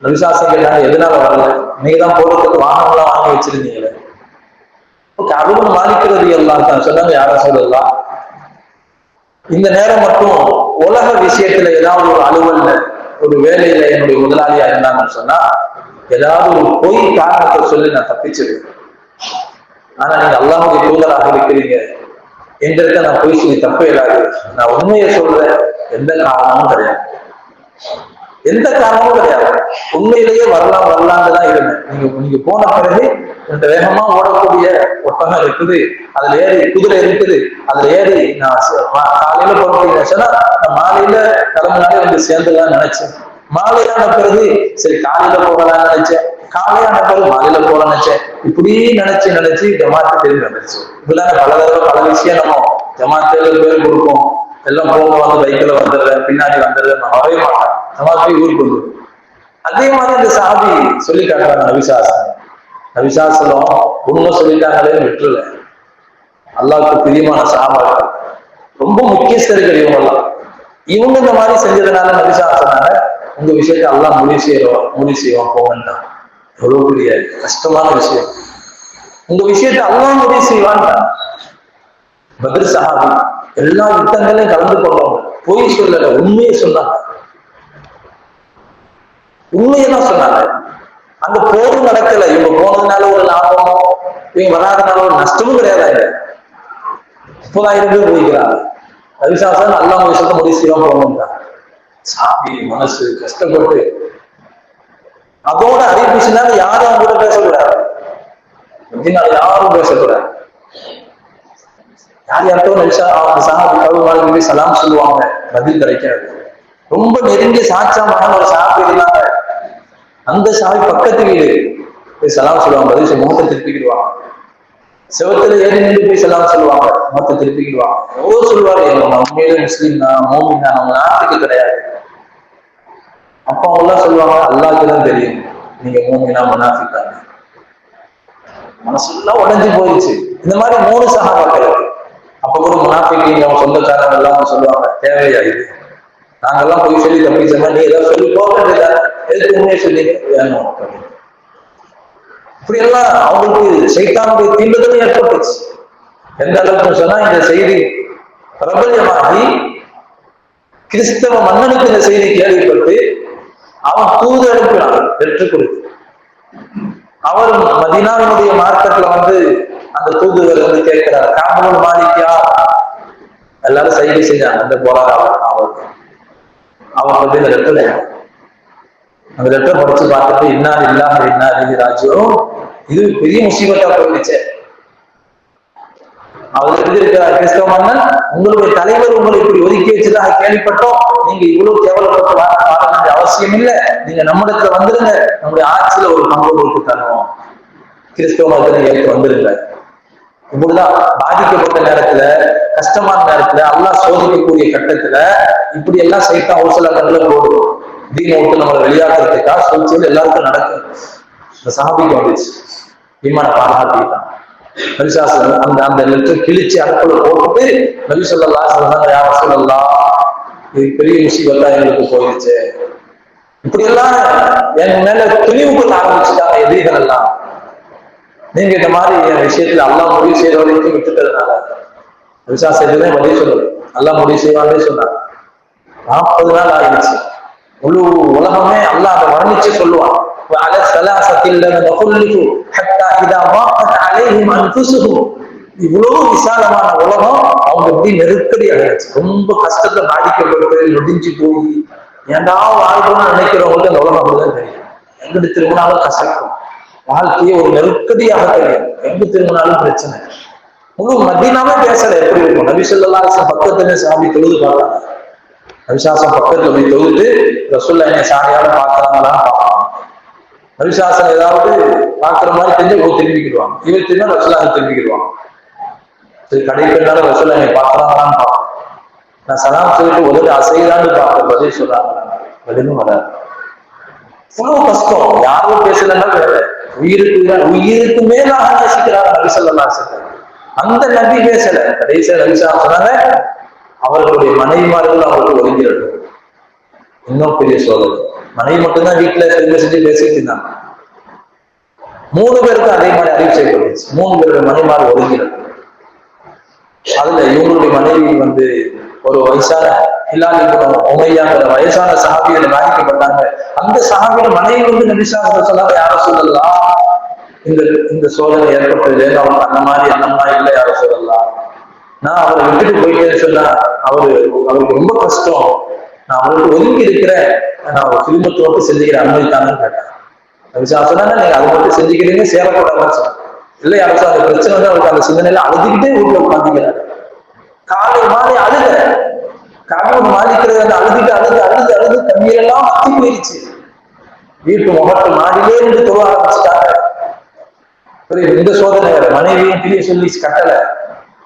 நபிசாசம் கேட்டாங்க, எதனால வரல, நீங்க தான் போறதுக்கு வாகனம்லாம் வாங்கி வச்சிருந்தீங்களே. காபின்னு மாலிக்கிறது இல்லாத சொன்னாங்க, யார சொல்லலாம், இந்த நேரம் மட்டும் உலக விஷயத்துல ஏதாவது ஒரு அலுவல்ல ஒரு வேலையில என்னுடைய முதலாளியா இருந்தாங்கன்னு சொன்னா ஏதாவது ஒரு பொய் காரணத்தை சொல்லி நான் தப்பிச்சிருக்கேன். ஆனா நீங்க அல்லாஹ்வுடைய தூதராக இருக்கிறீங்க, எங்களுக்கு நான் பொய் சொல்லி தப்பு இல்லாது, நான் உண்மையை சொல்றேன், எந்த காரணமும் கிடையாது, எந்த காரணமும் கிடையாது, உண்மையிலேயே வரலான்னு தான் இருந்தேன். நீங்க போன பிறகு இந்த வேகமா ஓடக்கூடிய ஒட்டகம் இருக்குது, அதுல ஏறி குதிரை இருக்குது, அதுல ஏறி நான் காலையில போறீங்கன்னா நான் மாலையில கிளம்புனாலே வந்து சேர்ந்துதான் நினைச்சேன். மாலையான பிறகு சரி காலையில போகலான்னு நினைச்சேன், காலையான பிறகு மாலையில போகலான்னு நினைச்சேன். இப்படி நினைச்சு ஜமாத்து தெரிஞ்சு வந்துருச்சு. இப்படிதான் பல தடவை பல விஷயம் நம்ம ஜமாத்துல பேர் கொடுப்போம், எல்லாம் போக வந்து பைக்கில் வந்துடுறேன், பின்னாடி வந்துடுறேன், நான் வரவே மாட்டேன், ஜமாத்தை ஊருக்கு வந்து. அதே மாதிரி இந்த சாபி சொல்லி காட்டுறாங்க நபிசாசனம் உண்மை சொல்லிட்டாங்களே விட்டுல. அல்லாஹ்வுக்கு பிரியமான சஹாபாக்கள், ரொம்ப முக்கியஸ்தர்கள் இவங்கெல்லாம். இவங்க இந்த மாதிரி செஞ்சதுனால நபிசாசனால உங்க விஷயத்தை அல்லாஹ் முடிவு செய்வான் போகண்டான். எவ்வளவு பெரிய கஷ்டமான விஷயம், உங்க விஷயத்தை அல்லாஹ் முடிவு செய்வான்டான். பத்ர் சஹாபி எல்லா யுத்தங்களையும் கலந்து கொள்வாங்க, பொய் சொல்லல, உண்மையை சொன்னாங்க, உண்மையெல்லாம் சொன்னாங்க. அந்த போரும் நடக்கல, இவங்க போனதுனால ஒரு லாபமோ இவங்க வராதனால ஒரு நஷ்டமும் கிடையாது. 30,000 பேர் போய்க்கிறாங்க. நபிசாசன் அல்லாஹ் விஷயத்தை முடிவு செய்வான் போகணும்ட்டாங்க. சாமி மனசு கஷ்டப்பட்டு அதோட அறிவிச்சுனால யாரும் அவங்க கூட பேசக்கூடாது, யாரும் பேசக்கூடாது. யார்கிட்ட நபிசா அவங்க சஹாபி கவுமாரி சலாம் சொல்லுவாங்க, பதில் கிடைக்காது. ரொம்ப நெருங்கிய சாட்சியமான ஒரு சஹாபி இருந்தாங்க, அந்த சஹாபி பக்கத்து வீடு போய் சலாம் சொல்லுவாங்க, பதில் முகத்தை திருப்பிக்கிடுவாங்க. செவத்துல ஏறி நின்று போய் சலாம் சொல்லுவாங்க, முகத்தை திருப்பிக்கிடுவாங்க. எவ்வளோ சொல்லுவாரு, அவங்க உண்மையிலே முஸ்லீம் தான், மோமின் தான், அவங்க நாட்டுக்கு கிடையாது. அப்ப அவங்க எல்லாம் சொல்லுவாங்க, அல்லாஹ்க்கு தான் தெரியும் நீங்க மோமினா முனாஃபிக்காங்க. மனசுலாம் உடைஞ்சு போயிடுச்சு. இந்த மாதிரி 3 சஹாபாக்கள். அப்ப கூட முனாஃபிக்கீங்க அவங்க சொந்தக்காரங்க எல்லாம் சொல்லுவாங்க, தேவையா இது, நாங்கெல்லாம் போய் சொல்லி தப்பி சொன்னா நீ ஏதாவது சொல்லி போக வேண்டியதானே, எதுக்கு உண்மையை சொல்லி வேணும். இப்படி எல்லாம் அவங்களுக்கு சைத்தானுடைய தீண்டுதலும் ஏற்பட்டுச்சு. எந்த அளவுக்கு சொன்னா இந்த செய்தி பிரபல்யமாகி கிறிஸ்தவ மன்னனுக்கு இந்த செய்தி கேள்விப்பட்டு அவன் தூது அனுப்பினான் வெற்றி கொடுத்து. அவர் மதீனாவினுடைய மார்க்கெட்ல அந்த தூதுவர் கேட்கிறார், காபூல் மாலிக்யா, எல்லாரும் சைகை செஞ்சாங்க. அந்த போராட்டம் அவர் இந்த லெட்டர், அந்த லெட்டர் படிச்சு பார்த்துட்டு இன்னார் இல்லாம இன்னார் ராஜ்யம், இது பெரிய முசீபத்தா போயிடுச்சு. அவர் எழுதியிருக்கிறார், கிறிஸ்தவ மன்னன் உங்களுடைய தலைவர் உங்களை இப்படி ஒதுக்கி வச்சுதான் கேள்விப்பட்டோம், நீங்க இவ்வளவு கேவலப்பட்டு வாழ வேண்டிய அவசியம் இல்லை, நீங்க நம்மிடத்துல வந்துருங்க, நம்முடைய ஆட்சியில ஒரு பங்கு கொடுத்து தருவோம், கிறிஸ்தவ மதத்தை ஏற்று வந்துருங்க. இப்படிதான் பாதிக்கப்பட்ட நேரத்துல, கஷ்டமான நேரத்துல, அல்லாஹ் சோதிக்கக்கூடிய கட்டத்துல இப்படி எல்லாம் சைத்தான் ஒரு சில இடத்துல போடும். தீன விட்டு நம்மளை வெளியாக்குறதுக்காக சூழ்ச்சியில் எல்லாருக்கும் நடக்கும். இந்த சஹாபிக்கு வந்துச்சு, ஈமான பாதுகாத்துக்கிட்டான். நபிசாசன் அந்த லெட்டர் கிழிச்சு அடுப்புல போட்டுட்டு நபி ஸல்லல்லாஹு அலைஹி வஸல்லம், யா ரசூலல்லாஹ், இது பெரிய முசீபத்தா எங்களுக்கு போயிடுச்சு. இப்படி எல்லாம் என் மேல துணிவு கொள்ள ஆரம்பிச்சுட்டாங்க எதிரிகள் எல்லாம். நீங்க இந்த மாதிரி என் விஷயத்துல அல்லாஹ் முடிவு செய்யற வரைக்கும் விட்டுட்டதுனால விசாசத்துமே பதில் சொல்லுது, அல்லாஹ் முடிவு செய்வான்னு சொன்னாங்க. 40 நாள் ஆயிடுச்சு. முழு உலகமே அல்லாஹ் அதை வர்ணிச்சு சொல்லுவான். இவ்வளவு விசாலமான உலகம் அவங்க எப்படி நெருக்கடி அடையாச்சு, ரொம்ப கஷ்டத்தை பாதிக்கப்பட்டு நொடிஞ்சு போய் ஏண்டா வாழ்க்கணும்னு நினைக்கிறவங்களுக்கு அந்த உலகம் அப்படிதான் தெரியும். எங்கிட்டு திரும்பினாலும் கஷ்டம், வாழ்க்கையை ஒரு நெருக்கடியாக தெரியும், எங்க திரும்பினாலும் பிரச்சனை. முழு மதீனாவே பேசல எப்படி இருக்கும். நபி ஸல்லல்லாஹு அலைஹி வஸல்லம் பக்கத்துல சாமி தொழுது பார்த்தாங்க. நபிசாசம் பக்கத்துல போய் தொழுது ரசூலுல்லாஹ் என்ன சாமியால பார்க்கறாங்களான்னு பார்ப்பாங்க. நபிசாசன் ஏதாவது பார்க்குற மாதிரி தெரிஞ்சு போய் திரும்பிக்கிடுவாங்க. இவர் திரும்ப ரசூலுல்லாஹ் திரும்பிக்கிடுவாங்க. சரி, கடைக்கெல்லாம் ரசூலுல்லாஹ் என்னை பார்க்கறாங்களான்னு பார்ப்போம். நான் சலாம் சொல்லிட்டு உதவி அசைதான்னு பார்ப்பேன், பதில் சொல்றாங்க, பதிலும் வராது. இவ்வளவு கஷ்டம். யாரும் பேசலன்னா உயிருக்கு மேலாக நேசிக்கிறார் நபி ஸல்லல்லாஹு அலைஹி வஸல்லம். அந்த நபி பேசல. கடைசியா நபிசாசன் சொன்னாங்க, அவர்களுடைய மனைவிமார்கள் அவர்களுக்கு ஒதுங்கிறது. இன்னும் பெரிய சோதனை. மனைவி மட்டும்தான் வீட்டுல செஞ்சு செஞ்சு பேசிட்டு இருந்தாங்க. 3 பேருக்கு அதே மாதிரி அறிவு செய்யப்பட்டுச்சு. 3 பேருடைய மனைவிமார் ஒதுங்கிறது. அதுல இவங்களுடைய மனைவி ஒரு வயசான ஹிலால் இப்னு உமையாங்கிற வயசான சஹாபியில பாதிக்கப்பட்டாங்க. அந்த சஹாபியோட மனைவி நபி ஸல்லல்லாஹு அலைஹி வஸல்லம், யா ரசூலல்லாஹ், இந்த சோதனை ஏற்பட்டது, அவங்க அந்த மாதிரி என்னமா இல்லை யா ரசூலல்லாஹ், நான் அவரை விட்டுட்டு போயிட்டேன்னு சொன்னா அவருக்கு ரொம்ப கஷ்டம், நான் அவருக்கு ஒதுங்கி இருக்கிறேன், நான் ஒரு குடும்பத்தோடு செஞ்சுக்கிறேன், அனுமதித்தாங்கன்னு கேட்டேன். சொன்னா நீங்க அதை மட்டும் செஞ்சுக்கிறீங்க, சேரக்கூடாதுன்னு சொன்னாங்க. இல்லை யாரும் அந்த பிரச்சனை வந்து அவருக்கு அந்த சிந்தனையில அழுதுகிட்டே வீட்டுல உட்காந்துக்கிறாரு. காலை மாலை அழுத காலம் மாலிக்கிறது, அந்த அழுதுட்டு அழுது அழுது அழுது தண்ணீரெல்லாம் அத்தி போயிடுச்சு. வீட்டு முகட்டு மாடிலே இருந்து தொழ ஆரம்பிச்சுட்டாங்க. இந்த சோதனை வேற, மனைவியும் கிளிய சொல்லி கட்டல,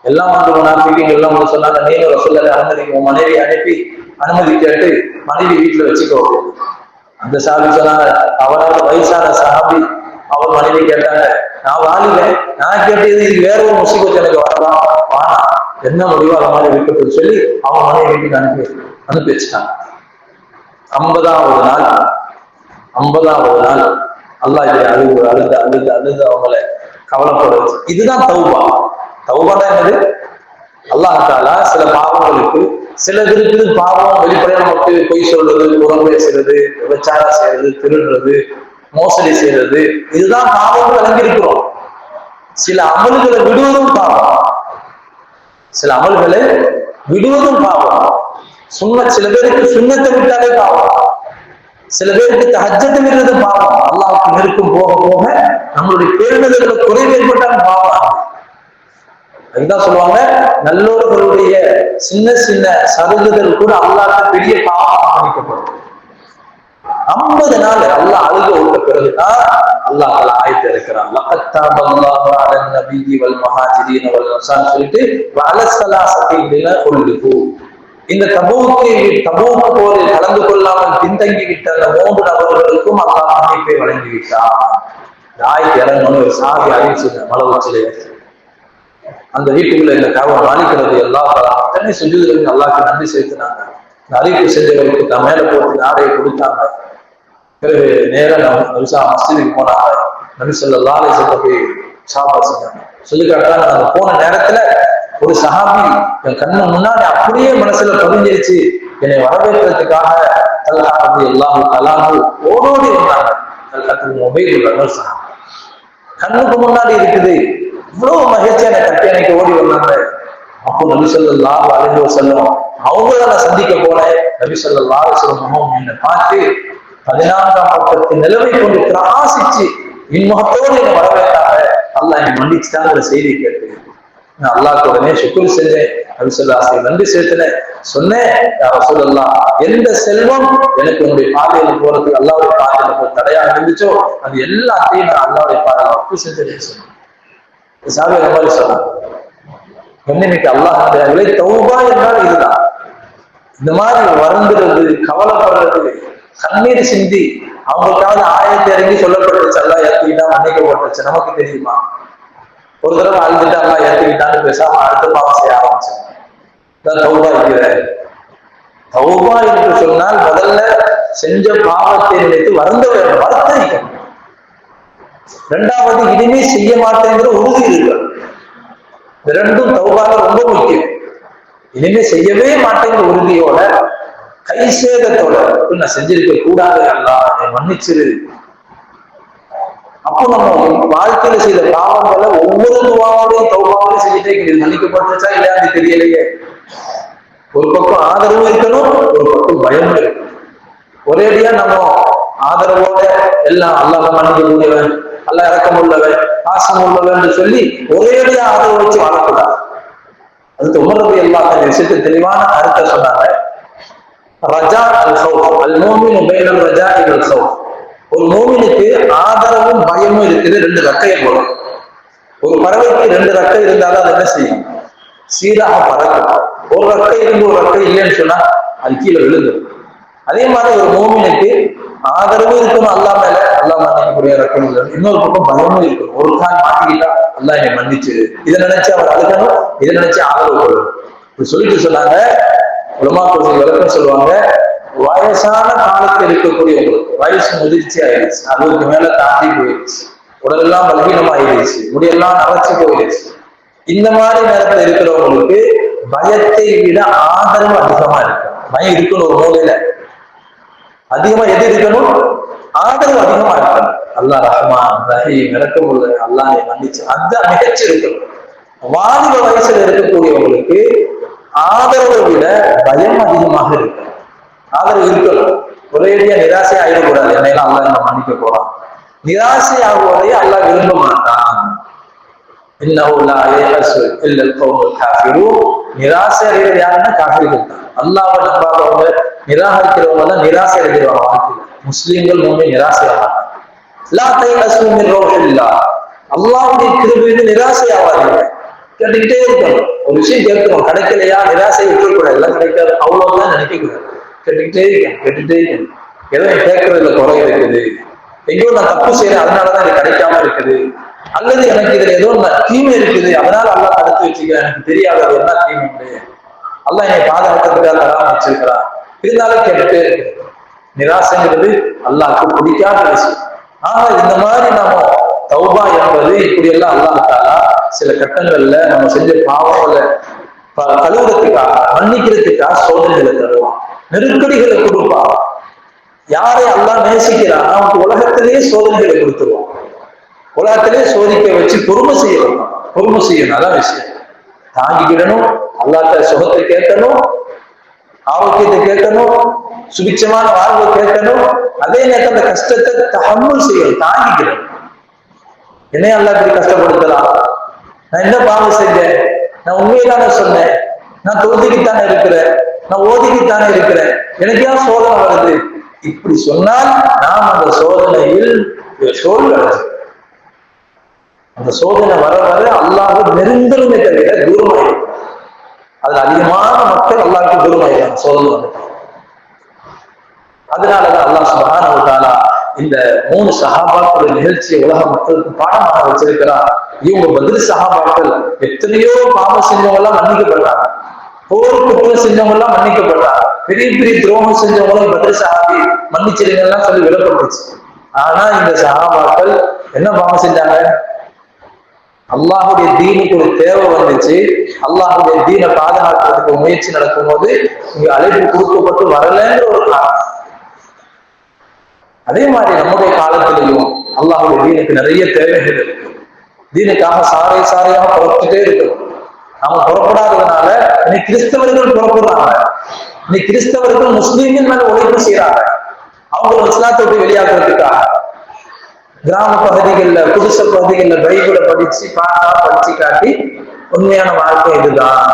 எல்லாம் முனாஃபிகீங்க எல்லாம் சொன்னாங்க, நீங்க ரசூலுல்லாஹ் அனுமதிங்க, உன் மனைவி அனுப்பி அனுமதி கேட்டு மனைவி வீட்டுல வச்சுக்கோ. அந்த சஹாபி சொன்னாங்க, அவரால் வயசான சஹாபி, அவர் மனைவி கேட்டாங்க, நான் வாலிபேன், நான் கேட்டது இது வேற ஒரு முசீபத் எனக்கு வரலாம், வானா என்ன முடிவோ அந்த மாதிரி விட்டு சொல்லி அவன் மனைவி வீட்டுக்கு அனுப்பி வச்சுட்டாங்க. 50வது நாள் அல்லாஹ் இதை அழுது அவங்களை கவலைப்பட வச்சு. இதுதான் தௌபா. தௌபானா என்னது? அல்லாஹ் தஆலா சில பாவங்களுக்கு, சிலருக்கு பாவம் வெளிப்படையா நமக்கு பொய் சொல்றது, புறம் பேசுறது, விபச்சாரம் செய்யறது, திருடுறது, மோசடி செய்யறது, இதுதான் பாவம் விளங்கியிருக்கிறோம். சில அமல்களை விடுவதும் பாவம், சில அமல்களை விடுவதும் பாவம். சில பேருக்கு சுன்னத்தை விட்டாலே பாவம், சில பேருக்கு தஹஜ்ஜத் விடுறது பாவம். அல்லாஹ்வுக்கு நெருக்கம் போக போக நம்மளுடைய பேருந்துகளை குறைவு ஏற்பட்டாலும் பாவம். அதுதான் சொல்லுவாங்க, நல்லோர்களுடைய சின்ன சின்ன சருகுகள் கூட அல்லாஹ்வுக்கு பெரிய பாவம் அமைக்கப்படும். 50 நாள் அல்லாஹ் அழுக விட்ட பிறகுதான் அல்லாஹ் தஆலா ஆயத்தை இருக்கிறான். லகத் தஅபல்லாஹு அலன் நபிய்யி வல் முஹாஜிரீன வல் அன்சார் சொல்லிட்டு வஅலஸ் ஸலாஸத்தின குல்லுஹு. இந்த தபூக் போரில் கலந்து கொள்ளாமல் பின்தங்கி விட்ட அந்த 3 நபர்களுக்கும் அல்லாஹ் மன்னிப்பை வழங்கி விட்டான். இந்த ஆயத்தை இறங்கணும். ஒரு சாதி அறிவிச்சு மலை உச்சிலே அந்த வீட்டுக்குள்ள இந்த காவல் மாளிக்கிறது எல்லாம் அத்தனை சுஜூதுகளுக்கு அல்லாஹ்க்கு நன்றி செலுத்தினாங்க. இந்த அறிவிப்பு செஞ்சவர்களுக்கு தான் மேல போட்டு ஆடையை கொடுத்தாங்க. பிறகு நேரம் நபிசா மஸ்ஜிதுக்கு போனாங்க. நபி ஸல்லல்லாஹு அலைஹி வஸல்லம் போய் சாப்பாடு செஞ்சாங்க. சொல்லி காட்டாங்க, நாங்க போன நேரத்துல ஒரு சஹாபி என் கண்ணு முன்னாடி அப்படியே மனசுல பதிஞ்சிருச்சு. என்னை வரவேற்கிறதுக்காக தல்ஹா ரலியல்லாஹு தஆலா ஓடோடி வந்தாங்க. தல்ஹா மொபைல் கண்ணுக்கு முன்னாடி இருக்குது. இவ்வளவு மகிழ்ச்சியான கட்டி அணைக்கு ஓடி வந்தாங்க. அப்போ நபி ஸல்லல்லாஹு அலைஹி வஸல்லம் அவங்கள நான் சந்திக்க போனேன். நபி ஸல்லல்லாஹு அலைஹி வஸல்லம் என்னை பார்த்து 14ஆம் பக்கத்து நிலவை கொண்டு பிரகாசிச்சு இன்முகத்தோடு என்னை வரவேற்றாங்க. அல்லாஹ் என்னை மன்னிச்சுட்டாங்கிற செய்தி கேட்டு நான் அல்லாஹ்க்கு உடனே சுக்ர் செஞ்சேன். நபி ஸல்லல்லாஹு அலைஹி வஸல்லம் நன்றி செலுத்தினேன். சொன்னேன், யா ரசூலல்லாஹ், எந்த செல்வம் எனக்கு உங்களுடைய பாதையில போறதுக்கு அல்லாஹ்வுடைய பாதையில போய் தடையா இருந்துச்சோ அது எல்லாத்தையும் நான் அல்லாஹ்வுடைய பாதையில வக்கு செஞ்சேன்னு சொன்னேன். சாமி அந்த மாதிரி சொன்னாங்க. இன்னைக்கு அல்லாஹ் தௌபா என்றால் இதுதான். இந்த மாதிரி வருந்துறது, கவலைப்படுறது, கண்ணீர் சிந்தி அவங்களுக்காக ஆயத்தை இறங்கி சொல்லப்பட்டுச்சு. அல்லாஹ் ஏத்துக்கிட்டா மன்னிக்கப்பட்டுச்சு. நமக்கு தெரியுமா? ஒரு தடவை அழுதுட்டு அல்லாஹ் ஏத்துக்கிட்டான்னு பேசாம அடுத்த பாவம் செய்ய ஆரம்பிச்சாங்க. தௌபா இருக்கிற தௌபா என்று சொன்னால் முதல்ல செஞ்ச பாவத்தை நினைத்து வருந்த வேண்டும், வருத்தம். இரண்டாவது இனிமே செய்ய மாட்டேங்கிற உறுதி இருக்கு. இந்த ரெண்டும் தௌபால ரொம்ப முக்கியம். இனிமே செய்யவே மாட்டேங்கிற உறுதியோட கை சேதத்தோட நான் செஞ்சிருக்க கூடாது, அல்லாஹ் மன்னிச்சிரு. அப்போ நம்ம வாழ்க்கையில செய்த பாவங்களை ஒவ்வொரு துவாவோடையும் தௌபாவோடையும் செஞ்சுட்டே இது மன்னிக்கப்பட்டுச்சா இல்லையா தெரியலையே. ஒரு பக்கம் ஆதரவும் இருக்கணும், ஒரு பக்கம் பயமும் இருக்கணும். ஒரேடியா நம்ம ஆதரவோட எல்லாம் அல்லாஹ் மன்னிக்க கூடியவன், அல்லாஹ் இறக்கம் உள்ளவன், பாசம் உள்ளவன் என்று சொல்லி ஒரேடியா ஆதரவு வச்சு வாழக்கூடாது. அது உமர் ரலியல்லாஹு அன்ஹு விஷயத்தை தெளிவான கருத்தை சொன்னாங்க. ரஜா அல் ஹவுஃப் அல் மூமின் பைனல் ரஜாஇ வல் ஹவுஃப். ஒரு மூமினுக்கு ஆதரவும் பயமும் இருக்குது. 2 ரெக்கையை போல. ஒரு பறவைக்கு 2 ரெக்கை இருந்தாலும் அது என்ன செய்யும்? சீராக பறக்கும். ஒரு ரெக்கை இருந்து ஒரு ரெக்கை இல்லைன்னு சொன்னா அது கீழே விழுந்துடும். அதே மாதிரி ஒரு மூமினுக்கு ஆதரவும் இருக்கணும் அல்லாஹ் மேல, அல்லாஹ் மன்னிக்கக்கூடிய ரெக்கம் இல்லை. இன்னொரு பக்கம் பயமும் இருக்கணும். ஒரு கால் மாட்டிக்கிட்டா அல்லாஹ் என்னை மன்னிச்சு, இதை நினைச்சு அவர் அழுகணும், இதை நினைச்சு ஆதரவு கொள்ளணும். இப்படி சொல்லிட்டு சொன்னாங்க. உலமாக்கள் விளக்கம் சொல்லுவாங்க, வயசான காலத்தில் இருக்கக்கூடியவங்களுக்கு வயசு முதிர்ச்சி ஆயிடுச்சு, 60க்கு மேல தாண்டி போயிடுச்சு, உடலெல்லாம் பலவீனம் ஆயிடுச்சு, முடியெல்லாம் நரைச்சு போயிடுச்சு. இந்த மாதிரி நேரத்தில் இருக்கிறவங்களுக்கு பயத்தை விட ஆதரவு அதிகமா இருக்கு. பயம் இருக்கணும் ஒரு மூலையில, அதிகமா எது இருக்கணும்? ஆதரவு அதிகமா இருக்கணும். அல்லாஹ் ரஹ்மான் ரஹீம் இறக்கம் உள்ள அல்லாஹ் மன்னிச்சு அந்த மிகச்சி இருக்கணும். வாலிப வயசுல இருக்கக்கூடியவங்களுக்கு ஆதரவை விட பயம் அதிகமாக இருக்கு. ஆதரவு இருக்கணும். ஒரேடியா நிராசை ஆயிடக்கூடாது. என்னையெல்லாம் அல்லாஹ் நம்ம மன்னிக்க போறான். நிராசை ஆகுவதையே அல்லாஹ் விரும்ப மாட்டான். நிராசை அடைவது யாருன்னா காஃபிர்கள் தான். அல்லாஹ்வை நம்பாதவங்க, நிராகரிக்கிறவங்க தான் நிராசை அடைவாங்க வாழ்க்கையில். முஸ்லிம்கள் முன்னே நிராசை ஆவாங்க. அல்லாஹ்வுடைய கிருபையிலிருந்து நிராசை ஆவாதீங்க. கேட்டுக்கிட்டே இருக்கணும். ஒரு விஷயம் கேட்கணும், கிடைக்கலையா நிராசை விட்டுக்கூடாது. எல்லாம் கிடைக்காது அவ்வளவுதான் நினைக்க கூடாது. கேட்டுக்கிட்டே இருக்கணும். ஏதோ கேட்கறதுல குறை இருக்குது, எங்கேயோ நான் தப்பு செய்யறேன் அதனாலதான் எனக்கு கிடைக்காம இருக்குது, அல்லது எனக்கு இதுல ஏதோ தீமை இருக்குது அதனால அல்லாஹ் தடுத்து வச்சுக்கிறேன், எனக்கு தெரியாதது என்ன தீமை இல்லையே, அல்லாஹ் என்னை பாதுகாக்கிறதுக்காக தராம வச்சிருக்கிறான், இருந்தாலும் கேட்டுட்டே இருக்கு. நிராசைங்கிறது அல்லாஹ்க்கு பிடிக்காத விஷயம். ஆனா இந்த மாதிரி நம்ம தௌபா என்பது இப்படி எல்லாம் அல்லாஹ் தஆலா சில கட்டங்கள்ல நம்ம செஞ்ச பாவங்களை கழுவுறதுக்காக, மன்னிக்கிறதுக்காக சோதனைகளை தருவான், நெருக்கடிகளை கொடுப்பான். யாரை அல்லாஹ் நேசிக்கிறான் அவனுக்கு உலகத்திலேயே சோதனைகளை கொடுத்துருவான். உலகத்திலேயே சோதிக்க வச்சு பொறுமை செய்யணும். பொறுமை செய்யணும், அதான் விஷயம். தாங்கிக்கிடணும், அல்லாஹ்ட்ட சுகத்தை கேட்கணும், ஆரோக்கியத்தை கேட்கணும், சுபிட்சமான வாழ்வை கேட்கணும். அதே நேரத்தில் அந்த கஷ்டத்தை தஹம்முல் செய்யணும், தாங்கிக்கிடணும். என்னைய அல்லாஹ் இப்படி கஷ்டப்படுத்தலாம், நான் என்ன பாவம் செஞ்சேன், நான் உண்மையிலான சொன்னேன், நான் தொழுதுக்கித்தானே இருக்கிறேன், நான் ஓதிக்கித்தானே இருக்கிறேன், எனக்கு ஏன் சோதனை வருது, இப்படி சொன்னால் நாம் அந்த சோதனையில் தோல்வி அடைஞ்சோம். அந்த சோதனை வர வர அல்லாஹ் நெருங்கலுமே தவிர தூரமாயிடும். அதுல அதிகமான மக்கள் அல்லாஹ்வுக்கு தூரமாயிடும் சோதனை வந்து. அதனாலதான் அல்லாஹ் சுப்ஹானஹு வ தஆலா இந்த 3 சஹாபாக்கள் நிகழ்ச்சியை உலக மக்களுக்கு பாடமாக வச்சிருக்கிறார். இவங்க பதில் சஹாபாக்கள் எத்தனையோ பாவம் செஞ்சவங்க எல்லாம் மன்னிக்கப்படுறாங்க, போருக்கு போல செஞ்சவங்க எல்லாம் மன்னிக்கப்படுறாங்க, பெரிய பெரிய துரோகம் செஞ்சவங்களும் பதில் சஹாபி மன்னிச்சிருங்கெல்லாம் சொல்லி விடப்பட்டுச்சு. ஆனா இந்த சஹாபாக்கள் என்ன பாவம் செஞ்சாங்க? அல்லாஹுடைய தீனுக்கு ஒரு தேவை வந்துச்சு, அல்லாஹுடைய தீனை பாதுகாக்கிறதுக்கு முயற்சி நடக்கும் போது இங்க அழைப்பு கொடுக்கப்பட்டு வரலன்ற ஒரு காரணம். அதே மாதிரி நம்முடைய காலத்திலையும் அல்லாஹுடைய தீனுக்கு நிறைய தேவைகள் இருக்கு. தீனுக்காக சாரை சாரையாக புறப்பட்டுட்டே இருக்கணும். நாம புறப்படாததுனால இன்னைக்கு கிறிஸ்தவர்கள் புறப்படுறாங்க, இன்னைக்கு கிறிஸ்தவர்கள் முஸ்லீம்கள் மேல உழைப்பு செய்யறாங்க. அவங்களை இஸ்லாத்தை விட்டு வெளியாக்குறதுக்காக கிராம பகுதிகளில் புதுச பகுதிகளில் பைபிளை படிச்சு படிச்சு காட்டி உண்மையான வாழ்க்கை இதுதான்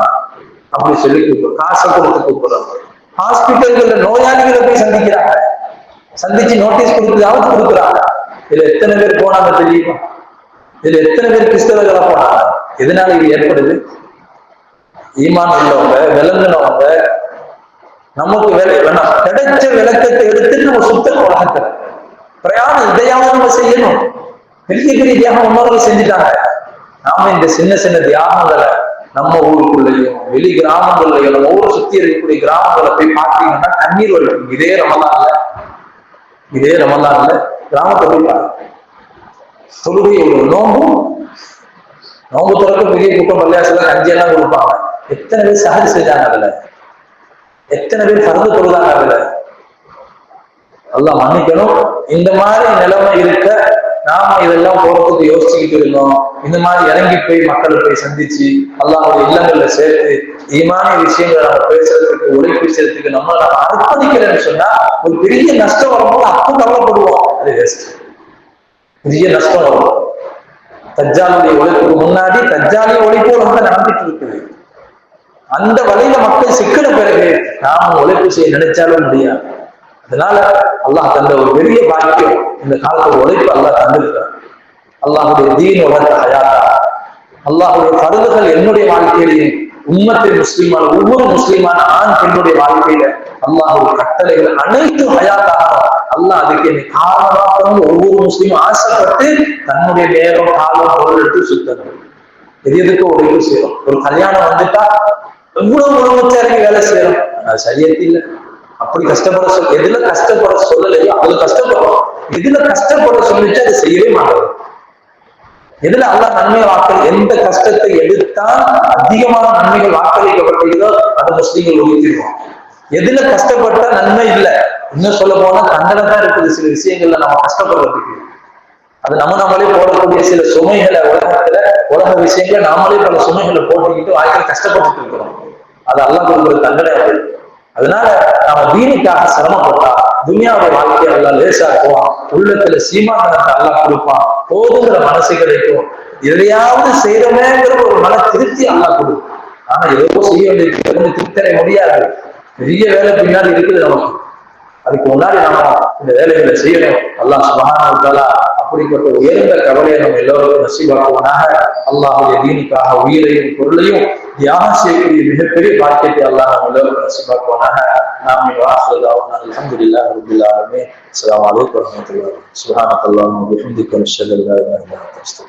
அப்படி சொல்லி காசை கொடுத்து கூப்பிடுறோம். ஹாஸ்பிட்டல்கள்ல நோயாளிகளை போய் சந்திக்கிறாங்க, சந்திச்சு நோட்டீஸ் கொடுத்தாவது கொடுக்குறாங்க. இதுல எத்தனை பேர் போனாங்க தெரியுமா? இதுல எத்தனை பேர் கிறிஸ்தவர்களா போனாங்க? எதனால இது ஏற்படுது? ஈமான் உள்ளவங்க, விளங்குனவங்க, நமக்கு வேணாம் கிடைச்ச விளக்கத்தை எடுத்துட்டு நம்ம சுத்த உலகத்தை பிரயாணம் இதையாவது நம்ம செய்யணும். பெரிய பெரிய தியாகம் முன்னோர்கள் செஞ்சுட்டாங்க. நாம இந்த சின்ன சின்ன தியாகங்களை நம்ம ஊருக்குள்ளேயும் வெளி கிராமங்கள்லயும் நம்ம ஊரை சுத்தி இருக்கக்கூடிய கிராமங்களை போய் பார்த்தீங்கன்னா கண்ணீர் வரும். இதே ரமலான்ல கிராமத்தை போய் பாருங்க. தொழுகை ஒரு நோம்பு திறக்க பெரிய கூட்டம் பள்ளியாசல கஞ்சி எல்லாம் கொடுப்பாங்க. எத்தனை பேர் சஹர் செஞ்சாங்க அதுல? எத்தனை பேர் பறந்து தொழுதாங்க அதுல? அல்லாஹ் மன்னிக்கணும். இந்த மாதிரி நிலைமை இருக்க நாம இதெல்லாம் போறதுக்கு யோசிச்சுக்கிட்டு இருந்தோம். இந்த மாதிரி இறங்கி போய் மக்களை போய் சந்திச்சு அல்லாஹ்வுடைய இல்லங்கள்ல சேர்த்து ஈமானிய விஷயங்களை நம்ம பேசுறதுக்கு உழைப்பு செய்யறதுக்கு நம்ம அர்ப்பணிக்கிறேன்னு சொன்னா ஒரு பெரிய நஷ்டம் வரும்போது அப்போ கவலைப்படுவோம். அது வேஸ்ட். பெரிய நஷ்டம் வரும். தஜ்ஜாலுடைய உழைப்புக்கு முன்னாடி தஜ்ஜாலிய உழைப்பு ரொம்ப நடந்துட்டு இருக்குது. அந்த வழியில மக்கள் சிக்கன பிறகு நாம உழைப்பு செய்ய நினைச்சாலும் முடியாது. அதனால அல்லாஹ் தந்த ஒரு பெரிய பாக்கியம் இந்த காலத்துல உழைப்பு அல்லாஹ் தந்திருக்கிறார். அல்லாஹுடைய தீன் உலக ஹயாத்தா, அல்லாஹுடைய பருதுகள் என்னுடைய வாழ்க்கையிலையும் உம்மத்தில் முஸ்லிமான ஒவ்வொரு முஸ்லிமான ஆண் பெண்ணுடைய வாழ்க்கையில அல்லாஹுடைய கட்டளைகள் அனைத்தும் ஹயாத்தாக அல்லாஹ் அதுக்கு என்னை காரணமாக ஒவ்வொரு முஸ்லீமும் ஆசைப்பட்டு தன்னுடைய நேரம் காலம் பொருள் எடுத்து சுத்தணும். எதுக்கு உழைப்பு செய்யறோம்? ஒரு கல்யாணம் வந்துட்டா எவ்வளவு உணவுச்சாரிக்கு வேலை செய்யறோம். அது சரியத்து இல்லை. அப்படி கஷ்டப்பட எதுல கஷ்டப்பட சொல்லலையோ அதுல கஷ்டப்படும். எதுல கஷ்டப்பட சொல்லிட்டு அதை செய்யவே மாட்டோம். எதுல அல்லாஹ் நன்மை வாக்கள் எந்த கஷ்டத்தை எடுத்தால் அதிகமான நன்மைகள் வாக்களிக்கப்பட்டதோ அதை முஸ்லீம்கள் ஒதுக்கிடுவோம். எதுல கஷ்டப்பட்டா நன்மை இல்லை, இன்னும் சொல்ல போனா தண்டனை தான் இருக்குது. சில விஷயங்கள்ல நம்ம கஷ்டப்படுறதுக்கு அது நம்மளே போடக்கூடிய சில சுமைகளை உலக விஷயங்களை நாமளே பல சுமைகளை போட்டுக்கிட்டு வாழ்க்கையில் கஷ்டப்பட்டு இருக்கிறோம். அது அல்லாஹ் கொடுக்கிற தண்டனை அது. அதனால நாம தீனுக்காக சிரமப்பட்டா துனியாவுடைய வாழ்க்கையை எல்லாம் லேசாக்குவான். உள்ளத்துல சீமானத்தை அல்லாஹ் கொடுப்பான். போதுங்கிற மனசு கிடைக்கும். எதையாவது செய்யறமேங்கிற ஒரு மன திருப்தி அல்லாஹ் கொடுக்கும். ஆனா ஏதோ செய்ய வேண்டிய திருத்தரை முடியாது. பெரிய வேலை பின்னாடி இருக்குது நமக்கு. அதுக்கு முன்னாடி நாம இந்த வேலைகளை செய்யணும். அல்லாஹ் சுப்ஹானஹு வ தஆலா அப்படிப்பட்ட உயர்ந்த கவலையை நம்ம எல்லோருக்கும் நசீபாக்குவனாக. அல்லாஹுடைய தீனுக்காக உயிரையும் பொருளையும் தியாகம் செய்யக்கூடிய மிகப்பெரிய பாக்கியத்தை அல்லாஹ் நம்ம எல்லோருக்கும் நசீபாக்குவனாக. ஆமீன். வாஹிரு தஅவானா அல்ஹம்துலில்லாஹி ரப்பில் ஆலமீன். அஸ்ஸலாமு அலைக்கும் வரஹ்மத்துல்லாஹி. சுப்ஹானக்கல்லாஹும்ம வ பிஹம்திக அஷ்ஹது அல்லா இலாஹா இல்லா அன்த